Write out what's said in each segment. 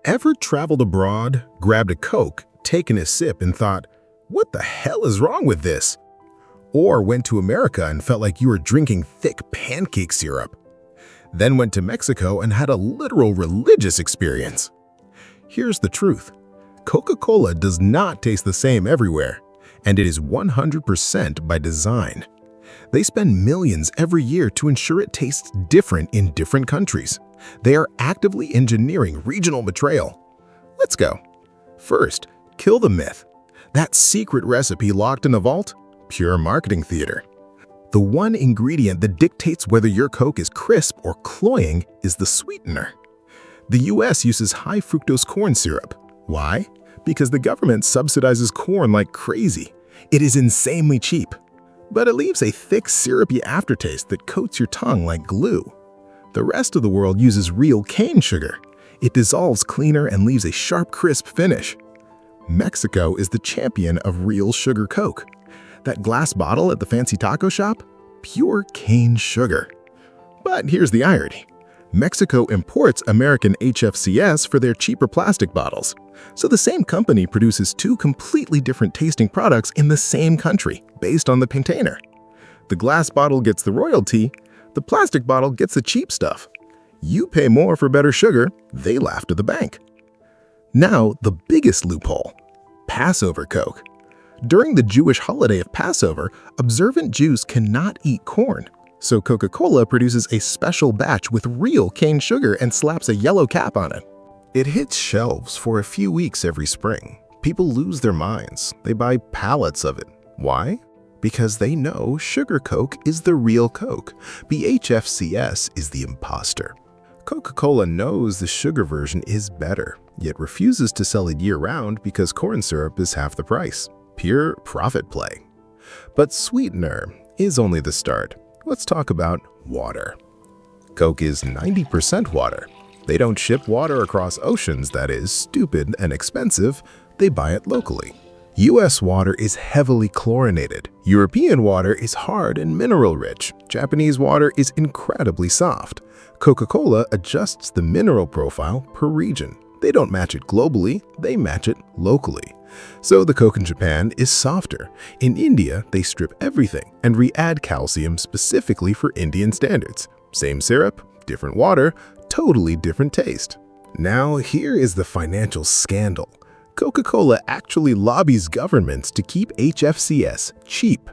Ever traveled abroad, grabbed a Coke, taken a sip and thought, what the hell is wrong with this? Or went to America and felt like you were drinking thick pancake syrup. Then went to Mexico and had a literal religious experience. Here's the truth. Coca-Cola does not taste the same everywhere, and it is 100% by design. They spend millions every year to ensure it tastes different in different countries. They are actively engineering regional betrayal. Let's go. First, kill the myth. That secret recipe locked in a vault? Pure marketing theater. The one ingredient that dictates whether your Coke is crisp or cloying is the sweetener. The US uses high fructose corn syrup. Why? Because the government subsidizes corn like crazy. It is insanely cheap. But it leaves a thick, syrupy aftertaste that coats your tongue like glue. The rest of the world uses real cane sugar. It dissolves cleaner and leaves a sharp, crisp finish. Mexico is the champion of real sugar Coke. That glass bottle at the fancy taco shop? Pure cane sugar. But here's the irony. Mexico imports American HFCS for their cheaper plastic bottles. So the same company produces two completely different tasting products in the same country, based on the container. The glass bottle gets the royalty, the plastic bottle gets the cheap stuff. You pay more for better sugar, they laugh to the bank. Now, the biggest loophole. Passover Coke. During the Jewish holiday of Passover, observant Jews cannot eat corn. So Coca-Cola produces a special batch with real cane sugar and slaps a yellow cap on it. It hits shelves for a few weeks every spring. People lose their minds. They buy pallets of it. Why? Because they know sugar Coke is the real Coke. HFCS is the imposter. Coca-Cola knows the sugar version is better, yet refuses to sell it year-round because corn syrup is half the price. Pure profit play. But sweetener is only the start. Let's talk about water. Coke is 90% water. They don't ship water across oceans that is stupid and expensive. They buy it locally. US water is heavily chlorinated. European water is hard and mineral-rich. Japanese water is incredibly soft. Coca-Cola adjusts the mineral profile per region. They don't match it globally, they match it locally. So the Coke in Japan is softer. In India, they strip everything and re-add calcium specifically for Indian standards. Same syrup, different water, totally different taste. Now here is the financial scandal. Coca-Cola actually lobbies governments to keep HFCS cheap.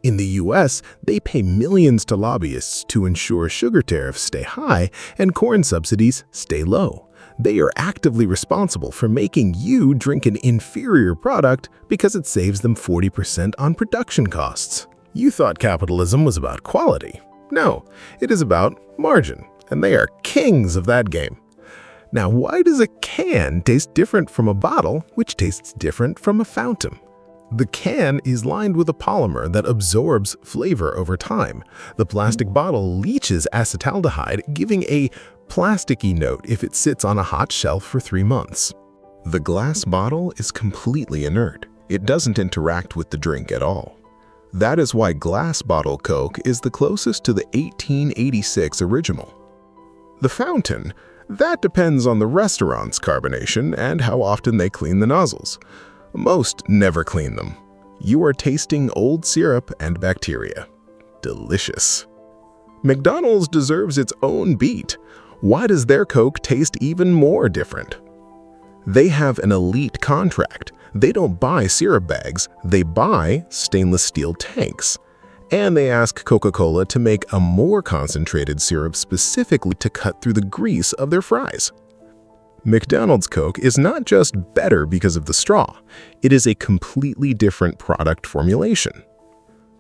In the US, they pay millions to lobbyists to ensure sugar tariffs stay high and corn subsidies stay low. They are actively responsible for making you drink an inferior product because it saves them 40% on production costs. You thought capitalism was about quality. No, it is about margin, and they are kings of that game. Now, why does a can taste different from a bottle, which tastes different from a fountain? The can is lined with a polymer that absorbs flavor over time. The plastic bottle leaches acetaldehyde, giving a plasticky note if it sits on a hot shelf for 3 months. The glass bottle is completely inert. It doesn't interact with the drink at all. That is why glass bottle Coke is the closest to the 1886 original. The fountain, that depends on the restaurant's carbonation and how often they clean the nozzles. Most never clean them. You are tasting old syrup and bacteria. Delicious. McDonald's deserves its own beat. Why does their Coke taste even more different? They have an elite contract. They don't buy syrup bags, they buy stainless steel tanks. And they ask Coca-Cola to make a more concentrated syrup specifically to cut through the grease of their fries. McDonald's Coke is not just better because of the straw, it is a completely different product formulation.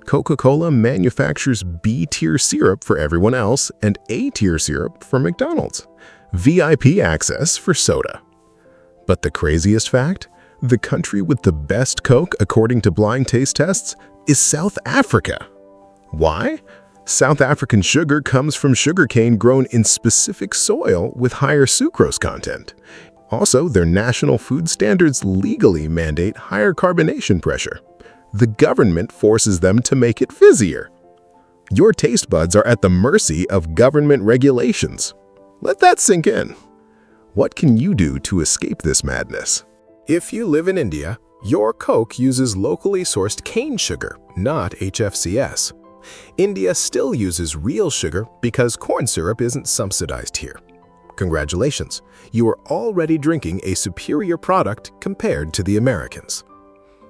Coca-Cola manufactures B-tier syrup for everyone else and A-tier syrup for McDonald's. VIP access for soda. But the craziest fact? The country with the best Coke according to blind taste tests is South Africa. Why? South African sugar comes from sugarcane grown in specific soil with higher sucrose content. Also, their national food standards legally mandate higher carbonation pressure. The government forces them to make it fizzier. Your taste buds are at the mercy of government regulations. Let that sink in. What can you do to escape this madness? If you live in India, your Coke uses locally sourced cane sugar, not HFCS. India still uses real sugar because corn syrup isn't subsidized here. Congratulations, you are already drinking a superior product compared to the Americans.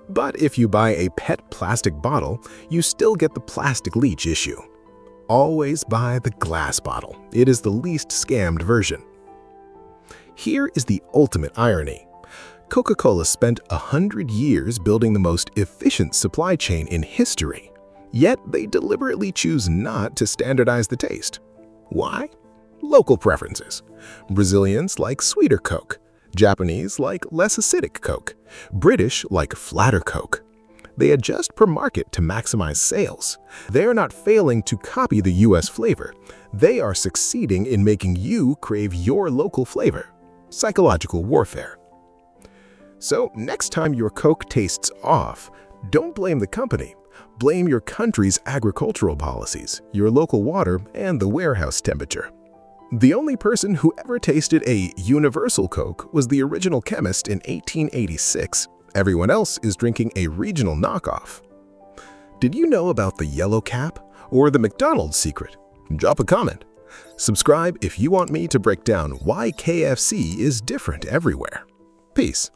But if you buy a PET plastic bottle, you still get the plastic leach issue. Always buy the glass bottle. It is the least scammed version. Here is the ultimate irony. Coca-Cola spent 100 years building the most efficient supply chain in history, yet they deliberately choose not to standardize the taste. Why? Local preferences. Brazilians like sweeter Coke. Japanese like less acidic Coke. British like flatter Coke. They adjust per market to maximize sales. They are not failing to copy the US flavor. They are succeeding in making you crave your local flavor. Psychological warfare. So next time your Coke tastes off, don't blame the company. Blame your country's agricultural policies, your local water, and the warehouse temperature. The only person who ever tasted a universal Coke was the original chemist in 1886. Everyone else is drinking a regional knockoff. Did you know about the yellow cap or the McDonald's secret? Drop a comment. Subscribe if you want me to break down why KFC is different everywhere. Peace.